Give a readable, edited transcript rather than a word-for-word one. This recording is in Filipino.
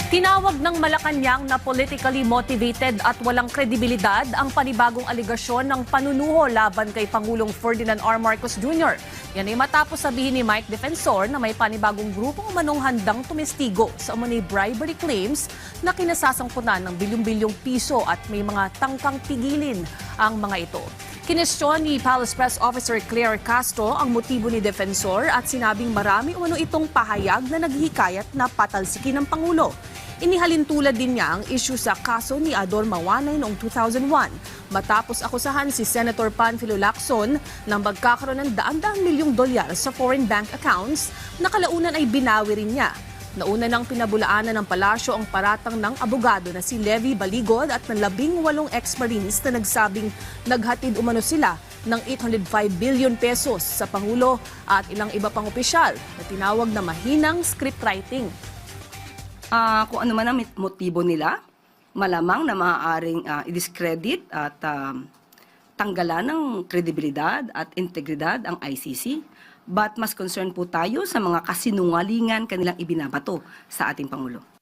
Tinawag ng Malacanang na politically motivated at walang kredibilidad ang panibagong aligasyon ng panunuho laban kay Pangulong Ferdinand R. Marcos Jr. Yan ay matapos sabihin ni Mike Defensor na may panibagong grupong umanong handang tumestigo sa umano'y bribery claims na kinasasangkutan ng bilyong-bilyong piso at may mga tangkang pigilin ang mga ito. Kinestyon ni Palace Press Officer Claire Castro ang motibo ni Defensor at sinabing marami umano itong pahayag na naghihikayat na patalsikin ng Pangulo. Inihalin tulad din niya ang issue sa kaso ni Ador Mawanay noong 2001 matapos akusahan si Senator Panfilo Lacson ng magkakaroon ng daan-daang milyong dolyar sa foreign bank accounts na kalaunan ay binawi rin niya. Nauna nang pinabulaanan ng palasyo ang paratang ng abogado na si Levi Baligod at ng 18 ex-marines na nagsabing naghatid umano sila ng 805 billion pesos sa Pangulo at ilang iba pang opisyal na tinawag na mahinang scriptwriting. Kung ano man ang motibo nila, malamang na maaaring i-discredit at tanggalan ng kredibilidad at integridad ang ICC. But mas concerned po tayo sa mga kasinungalingan kanilang ibinabato sa ating Pangulo.